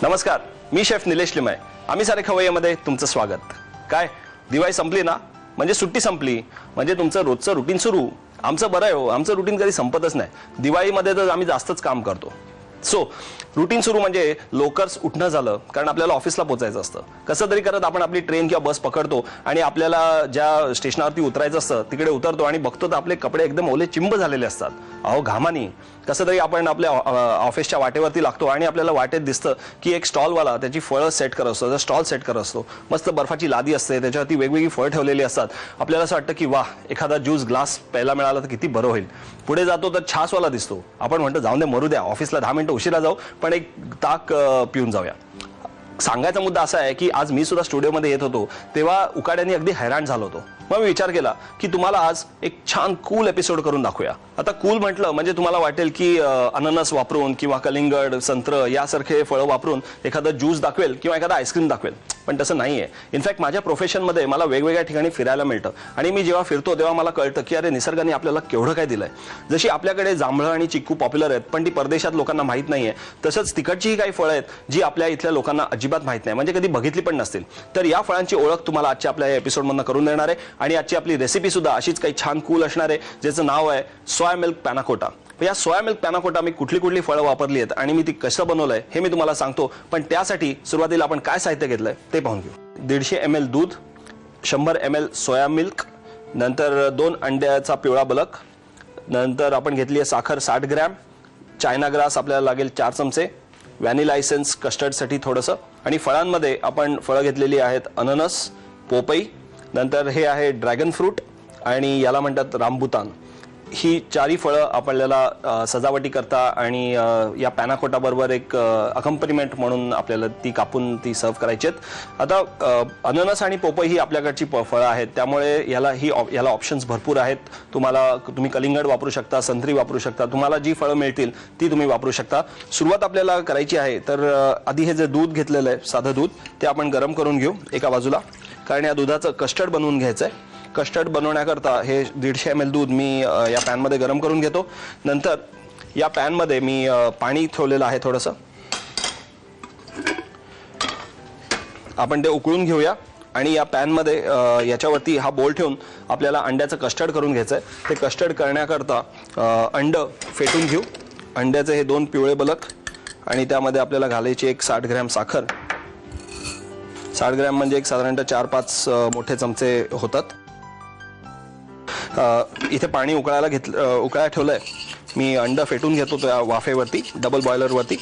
नमस्कार, मी शेफ निलेश लिमय. आम्ही सारे खवय्यामध्ये तुमचं स्वागत. काय दिवाळी संपली ना, म्हणजे सुट्टी संपली, म्हणजे तुमचं रोजचं रुटीन सुरू. आमचं बरं आहे हो, आमचं रुटीन कधी संपतच नाही. दिवाळीमध्ये तर आम्ही जास्तच काम करतो. सो रुटीन सुरू म्हणजे लवकरच उठणं झालं, कारण आपल्याला ऑफिसला पोहोचायचं असतं. कसं तरी करत आपण आपली ट्रेन किंवा बस पकडतो आणि आपल्याला ज्या स्टेशनावरती उतरायचं असतं तिकडे उतरतो आणि बघतो तर आपले कपडे एकदम ओले चिंब झालेले असतात. अहो घामानी कसं तरी आपण आपल्या ऑफिसच्या वाटेवरती लागतो आणि आपल्याला वाटेत दिसतं की एक स्टॉलवाला त्याची फळं सेट करत असतो, स्टॉल सेट करत असतो. मस्त बर्फाची लादी असते, त्याच्यावरती वेगवेगळी फळं ठेवलेली असतात. आपल्याला असं वाटतं की वाह, एखादा ज्यूस ग्लास प्यायला मिळाला तर किती बरं होईल. पुढे जातो तर छासवाला दिसतो. आपण म्हणतो जाऊन दे, मरू द्या, ऑफिसला 10 मिनिटं उशिरा जाऊ, पण एक ताक पिऊन जाऊया. सांगायचा मुद्दा असा आहे की आज मी सुद्धा स्टुडिओमध्ये येत होतो तेव्हा उकाड्याने अगदी हैराण झालो होतो. मग मी विचार केला की तुम्हाला आज एक छान कूल एपिसोड करून दाखवूया. आता कूल म्हटलं म्हणजे तुम्हाला वाटेल की अननस वापरून किंवा कलिंगड, संत्र यासारखे फळं वापरून एखादा ज्यूस दाखवेल किंवा एखादा आईस्क्रीम दाखवेल, पण तसं नाहीये. इनफॅक्ट माझ्या प्रोफेशनमध्ये मला वेगवेगळ्या ठिकाणी फिरायला मिळतं आणि मी जेव्हा फिरतो तेव्हा मला कळतं की अरे निसर्गाने आपल्याला केवढं काय दिलंय. जशी आपल्याकडे जांभळं आणि चिक्कू पॉप्युलर आहेत पण ती परदेशात लोकांना माहीत नाहीये, तसंच तिकडचीही काही फळं आहेत जी आपल्या इथल्या लोकांना अजिबात माहीत नाही, म्हणजे कधी बघितली पण नसतील. तर या फळांची ओळख तुम्हाला आजच्या आपल्या या एपिसोडमधून करून देणार आहे आणि आजची आपली रेसिपी सुद्धा अशीच काही छान कूल असणार आहे, ज्याचं नाव आहे सोया मिल्क पॅनाकोटा. या सोया मिल्क पॅनाकोटा मी कुठली कुठली फळं वापरली आहेत आणि मी ती कसं बनवलंय हे मी तुम्हाला सांगतो. पण त्यासाठी सुरुवातीला आपण काय साहित्य घेतलंय ते पाहून घेऊ. 150 ml दूध, 100 ml सोया मिल्क, नंतर 2 अंड्याचा पिवळा बलक, नंतर आपण घेतली आहे साखर 60 ग्रॅम, चायना ग्रास आपल्याला लागेल 4 चमचे, व्हॅनिला एसेन्स कस्टर्डसाठी थोडंसं, आणि फळांमध्ये आपण फळं घेतलेली आहेत अननस, पोपई, नंतर हे आहे ड्रॅगन फ्रूट आणि याला म्हणतात रामबुतान. ही चारही फळं आपल्याला सजावटी करता आणि या पॅनाकोटा बरोबर एक अकंपनीमेंट म्हणून आपल्याला ती कापून ती सर्व करायची आहेत. आता अननस आणि पोपई ही आपल्याकडची फळं आहेत, त्यामुळे याला ऑप्शन्स भरपूर आहेत. तुम्ही कलिंगड वापरू शकता, संत्री वापरू शकता, तुम्हाला जी फळं मिळतील ती तुम्ही वापरू शकता. सुरुवात आपल्याला करायची आहे तर आधी हे जे दूध घेतलेलं आहे साधं दूध ते आपण गरम करून घेऊ एका बाजूला, कारण या दुधाचं कस्टर्ड बनवून घ्यायचं आहे. कस्टर्ड बनवण्याकरता हे 150 ml दूध मी या पॅनमध्ये गरम करून घेतो. नंतर या पॅनमध्ये मी पाणी ठेवलेलं आहे थोडंसं, आपण ते उकळून घेऊया. आणि या पॅनमध्ये याच्यावरती हा बोल ठेवून आपल्याला अंड्याचं कस्टर्ड करून घ्यायचं आहे. ते कस्टर्ड करण्याकरता अंड फेटून घेऊ. अंड्याचे हे 2 पिवळे बलक आणि त्यामध्ये आपल्याला घालायची एक 60 ग्रॅम साखर. 60 ग्रॅम म्हणजे एक साधारणतः 4-5 मोठे चमचे होतात. इथे पाणी उकळायला ठेवलंय. मी अंड फेटून घेतो त्या वाफेवरती, डबल बॉयलरवरती.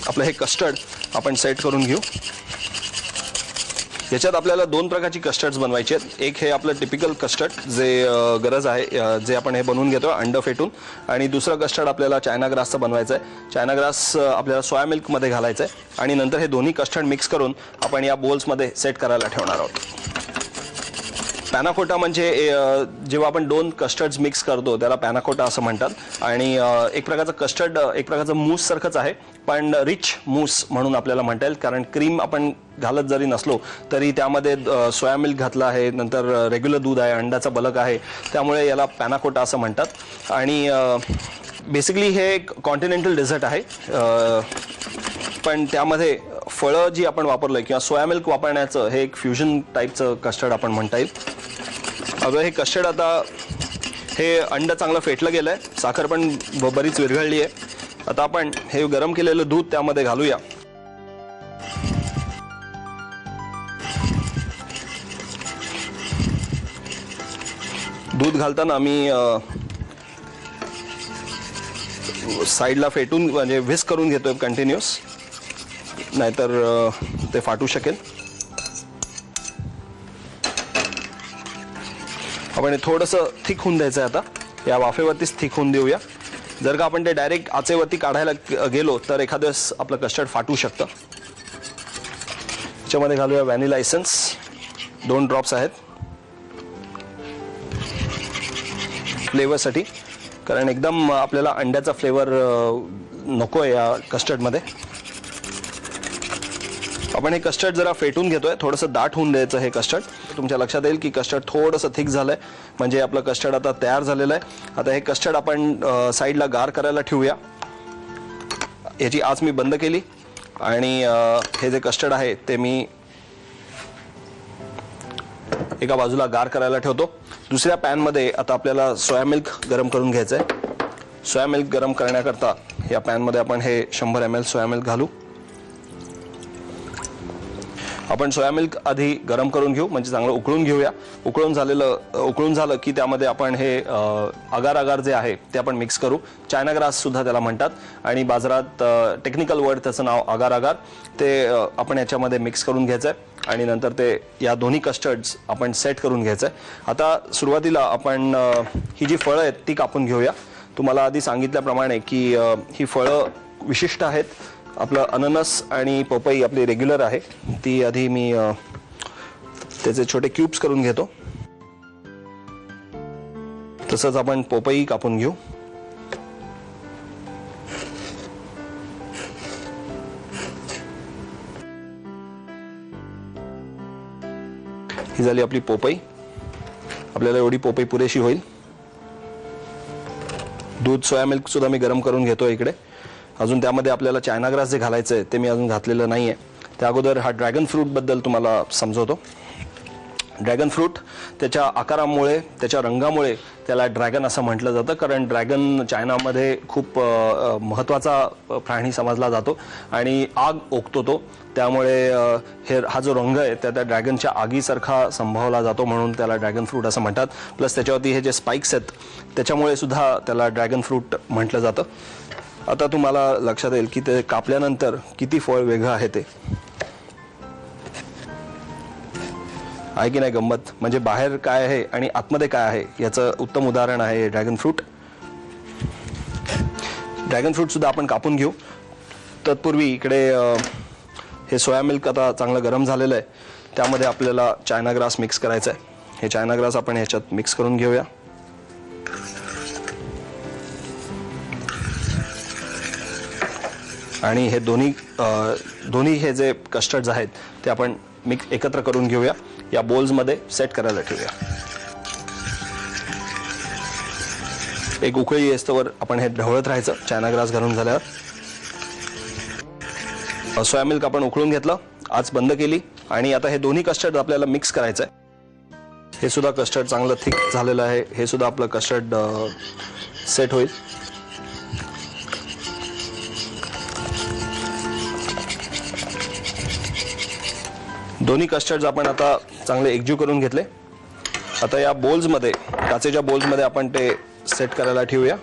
आपलं हे कस्टर्ड आपण सेट करून घेऊ. याच्यात आपल्याला 2 प्रकारची कस्टर्ड्स बनवायचे आहेत. एक हे आपलं टिपिकल कस्टर्ड जे गरज आहे, जे आपण हे बनवून घेतो अंड फेटून, आणि दुसरं कस्टर्ड आपल्याला चायना ग्रासचं बनवायचं आहे. चायना ग्रास आपल्याला सोया मिल्कमध्ये घालायचं आहे आणि नंतर हे दोन्ही कस्टर्ड मिक्स करून आपण या बोल्समध्ये सेट करायला ठेवणार आहोत. पॅनाकोटा म्हणजे जेव्हा आपण 2 कस्टर्ड्स मिक्स करतो त्याला पॅनाकोटा असं म्हणतात. आणि एक प्रकारचं कस्टर्ड एक प्रकारचं मूस सारखंच आहे, पण रिच मूस म्हणून आपल्याला म्हणता येईल, कारण क्रीम आपण घालत जरी नसलो तरी त्यामध्ये सोया मिल्क घातलं आहे, नंतर रेग्युलर दूध आहे, अंड्याचा बलक आहे, त्यामुळे याला पॅनाकोटा असं म्हणतात. आणि बेसिकली हे एक कॉन्टिनेंटल डेझर्ट आहे, पण त्यामध्ये फळं जी आपण वापरलं किंवा सोया मिल्क वापरण्याचं हे एक फ्युजन टाईपचं कस्टर्ड आपण म्हणता येईल. अगं हे कस्टर्ड आता हे अंड चांगलं फेटलं गेलं आहे, साखर पण बरीच विरघळली आहे. आता आपण हे गरम केलेलं दूध त्यामध्ये घालूया. दूध घालताना मी साईडला फेटून म्हणजे व्हिस्क करून घेतोय कंटिन्युअस, नाहीतर ते फाटू शकेल. आपण थोडंसं थिक होऊन द्यायचं आहे. आता या वाफेवरतीच थिक होऊन देऊया. जर का आपण ते डायरेक्ट आचेवरती काढायला गेलो तर एखाद्या वेळेस आपलं कस्टर्ड फाटू शकतं. त्याच्यामध्ये घालूया व्हॅनिला एसेन्स, 2 ड्रॉप्स आहेत फ्लेवरसाठी, कारण एकदम आपल्याला अंड्याचा फ्लेवर नको आहे या कस्टर्डमध्ये. आपण हे कस्टर्ड जरा फेटून घेतोय, थोडंसं दाट होऊन द्यायचं हे कस्टर्ड. तुमच्या लक्षात येईल की कस्टर्ड थोडंसं थिक झालंय, म्हणजे आपलं कस्टर्ड आता तयार झालेलं आहे. आता हे कस्टर्ड आपण साईडला गार करायला ठेवूया. याची आच मी बंद केली आणि हे जे कस्टर्ड आहे ते मी एका बाजूला गार करायला ठेवतो. दुसऱ्या पॅनमध्ये आता आपल्याला सोया मिल्क गरम करून घ्यायचं आहे. सोया मिल्क गरम करण्याकरता या पॅनमध्ये आपण हे 100 ml सोया मिल्क घालू. आपण सोया मिल्क आधी गरम करून घेऊ, म्हणजे चांगलं उकळून घेऊया. उकळून झालं की त्यामध्ये आपण हे अगार अगार जे आहे ते आपण मिक्स करू. चायना ग्रास सुद्धा त्याला म्हणतात आणि बाजारात टेक्निकल वर्ड त्याचं नाव अगार अगार. ते आपण याच्यामध्ये मिक्स करून घ्यायचं आहे आणि नंतर ते या दोन्ही कस्टर्ड्स आपण सेट करून घ्यायचं आहे. आता सुरुवातीला आपण ही जी फळं आहेत ती कापून घेऊया. तुम्हाला आधी सांगितल्याप्रमाणे की ही फळं विशिष्ट आहेत. आपलं अननस आणि पपई आपली रेग्युलर आहे, ती आधी मी त्याचे छोटे क्यूब्स करून घेतो. तसंच आपण पपई कापून घेऊ. ही झाली आपली पोपई. आपल्याला एवढी पोपई पुरेशी होईल. दूध सोया मिल्क सुद्धा मी गरम करून घेतो इकडे. अजून त्यामध्ये आपल्याला चायना ग्रास जे घालायचं आहे ते मी अजून घातलेलं नाही आहे. त्या अगोदर हा ड्रॅगन फ्रूटबद्दल तुम्हाला समजवतो. ड्रॅगन फ्रूट त्याच्या आकारामुळे, त्याच्या रंगामुळे त्याला ड्रॅगन असं म्हटलं जातं, कारण ड्रॅगन चायनामध्ये खूप महत्त्वाचा प्राणी समजला जातो आणि आग ओकतो तो. त्यामुळे हा जो रंग आहे त्या ड्रॅगनच्या आगीसारखा संभवला जातो, म्हणून त्याला ड्रॅगन फ्रूट असं म्हणतात. प्लस त्याच्यावरती हे जे स्पाइक्स आहेत त्याच्यामुळे सुद्धा त्याला ड्रॅगन फ्रूट म्हटलं जातं. आता तुम्हाला लक्षात येईल की ते कापल्यानंतर किती फळ वेगळं आहे ते आहे की नाही गंमत. म्हणजे बाहेर काय आहे आणि आतमध्ये काय आहे याचं उत्तम उदाहरण आहे ड्रॅगन फ्रूट. ड्रॅगन फ्रूट सुद्धा आपण कापून घेऊ. तत्पूर्वी इकडे हे सोया मिल्क आता चांगलं गरम झालेलं आहे, त्यामध्ये आपल्याला चायना ग्रास मिक्स करायचं आहे. हे चायना ग्रास आपण ह्याच्यात मिक्स करून घेऊया. आणि हे दोन्ही हे जे कस्टर्ड्स आहेत ते आपण एकत्र करून घेऊया. या बोल्समध्ये सेट करायला ठेवूया. एक उकळी येस्तवर आपण हे ढवळत राहायचं चायना ग्रास घालून झाल्यावर. सोया मिल्क आपण उकळून घेतलं, आच बंद केली आणि आता हे दोन्ही कस्टर्ड आपल्याला मिक्स करायचं आहे. हे सुद्धा कस्टर्ड चांगलं थिक झालेलं आहे. हे सुद्धा आपलं कस्टर्ड सेट होईल. दोन्ही कस्टर्ड्स आपण आता चांगले एकजीव करून घेतले. आता या बोल्समध्ये, काचेच्या बोल्समध्ये आपण ते सेट करायला ठेवूया.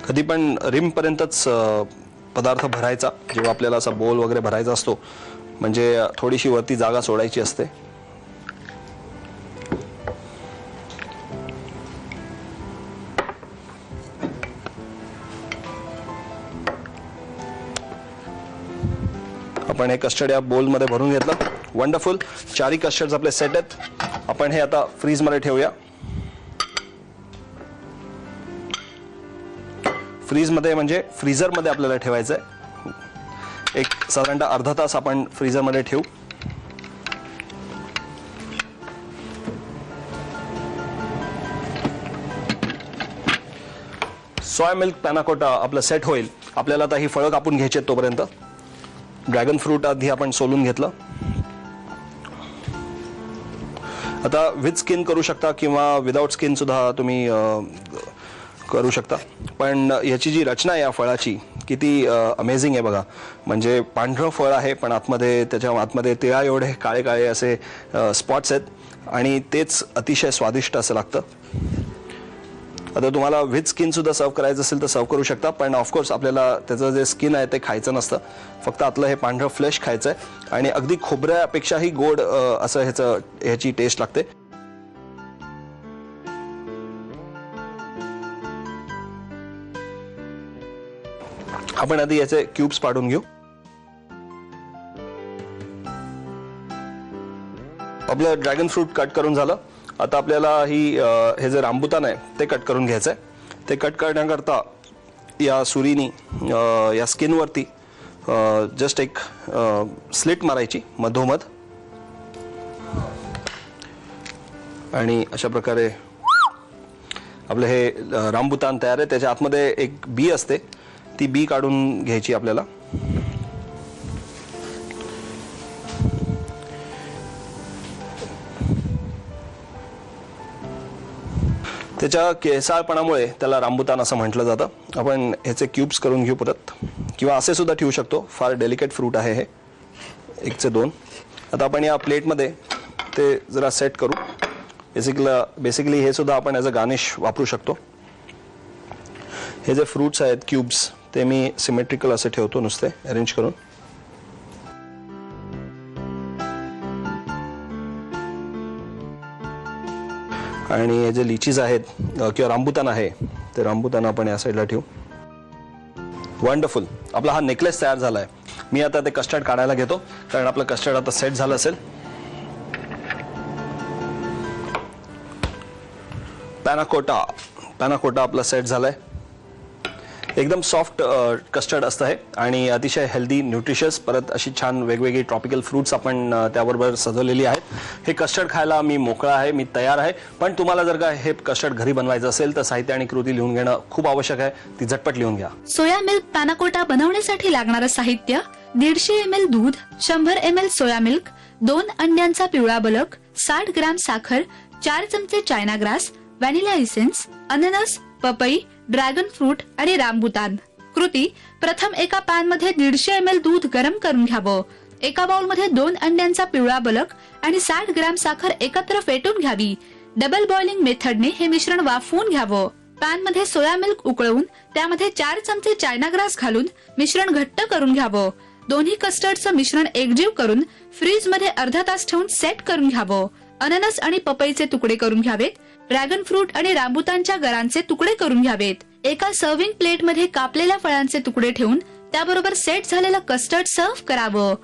कधी पण रिमपर्यंतच पदार्थ भरायचा जेव्हा आपल्याला असा बोल वगैरे भरायचा असतो, म्हणजे थोडीशी वरती जागा सोडायची असते. आपण हे कस्टर्ड या बोलमध्ये भरून घेतलं. वंडरफुल. चारही कस्टर्ड्स आपले सेट आहेत. आपण हे आता फ्रीजमध्ये ठेवूया. फ्रीजमध्ये म्हणजे फ्रीझरमध्ये आपल्याला ठेवायचं आहे. एक साधारणतः अर्धा तास आपण फ्रीझरमध्ये ठेवू. सोया मिल्क पॅनाकोटा आपलं सेट होईल. आपल्याला आता ही फळं कापून घ्यायची आहेत. तोपर्यंत ड्रॅगन फ्रूट आधी आपण सोलून घेतलं. आता विथ स्किन करू शकता किंवा विदाउट स्किन सुद्धा तुम्ही करू शकता. पण याची जी रचना आहे या फळाची किती अमेझिंग आहे बघा. म्हणजे पांढरं फळ आहे पण त्याच्या आतमध्ये तिळा एवढे काळे काळे असे स्पॉट्स आहेत आणि तेच अतिशय स्वादिष्ट असं लागतं. आता तुम्हाला विथ स्किन सुद्धा सर्व करायचं असेल तर सर्व करू शकता, पण ऑफकोर्स आपल्याला त्याचं जे स्किन आहे ते खायचं नसतं. फक्त आतलं हे पांढरं फ्लेश खायचं आहे आणि अगदी खोबऱ्यापेक्षाही गोड असं ह्याची टेस्ट लागते. आपण आधी याचे क्यूब्स पाडून घेऊ. आपलं ड्रॅगन फ्रूट कट करून झालं. आता आपल्याला हे जे रामबुतान आहे ते कट करून घ्यायचं आहे. ते कट करण्याकरता या सुरीनी या स्किनवरती जस्ट एक स्लिट मारायची मधोमध आणि अशा प्रकारे आपलं हे रामबुतान तयार आहे. त्याच्या आतमध्ये एक बी असते, ती बी काढून घ्यायची आपल्याला. त्याच्या केसाळपणामुळे त्याला रामबुतान असं म्हटलं जातं. आपण ह्याचे क्यूब्स करून घेऊ परत, किंवा असे सुद्धा ठेवू शकतो. फार डेलिकेट फ्रूट आहे हे, 1 चे 2. आता आपण या प्लेटमध्ये ते जरा सेट करू. बेसिकली हे सुद्धा आपण ॲज अ गार्निश वापरू शकतो. हे जे फ्रूट्स आहेत क्यूब्स, ते मी सिमेट्रिकल असे ठेवतो नुसते अरेंज करून. आणि हे जे लिचीज आहेत किंवा रामबुतान आहे, ते रामबुतान आपण या साईडला ठेवू. वंडरफुल, आपला हा नेकलेस तयार झाला आहे. मी आता ते कस्टर्ड काढायला घेतो, कारण आपलं कस्टर्ड आता सेट झालं असेल. पॅनाकोटा आपला सेट झालाय. एकदम सॉफ्ट कस्टर्ड असतं हे आणि अतिशय हेल्दी, न्यूट्रिशियस. परत अशी छान वेगवेगळी ट्रॉपिकल फ्रूट्स आपण त्याबरोबर सजवलेली आहेत. हे कस्टर्ड खायला मी मोकळा आहे, मी तयार आहे. पण तुम्हाला जर का हे कस्टर्ड घरी बनवायचं असेल तर साहित्य आणि कृती लिहून घेणं खूप आवश्यक आहे. ती झटपट लिहून घ्या. सोया मिल्क पॅनाकोटा बनवण्यासाठी लागणारं साहित्य: 150 ml दूध, 100 ml सोया मिल्क, 2 अंड्यांचा पिवळा बलक, 60 ग्रॅम साखर, 4 चमचे चायना ग्रास, व्हॅनिला इसेन्स, अननस, पपई, ड्रॅगन फ्रूट आणि रामबुतान. कृती: प्रथम एका पॅन मध्ये 150 ml दूध गरम करून घ्यावं. एका बाउल मध्ये 2 अंड्यांचा पिवळा बलक आणि 60 ग्रॅम साखर एकत्र फेटून घ्यावी. डबल बॉइलिंग मेथडने हे मिश्रण वाफवून घ्यावं. पॅन मध्ये सोया मिल्क उकळवून त्यामध्ये 4 चमचे चायना ग्रास घालून मिश्रण घट्ट करून घ्यावं. दोन्ही कस्टर्डचं मिश्रण एकजीव करून फ्रीज मध्ये अर्धा तास ठेवून सेट करून घ्यावं. अननस आणि पपईचे तुकडे करून घ्यावेत. ड्रॅगन फ्रूट आणि रामबुतानच्या गरांचे तुकडे करून घ्यावेत. एका सर्व्हिंग प्लेट मध्ये कापलेल्या फळांचे तुकडे ठेवून त्याबरोबर सेट झालेलं कस्टर्ड सर्व्ह करावं.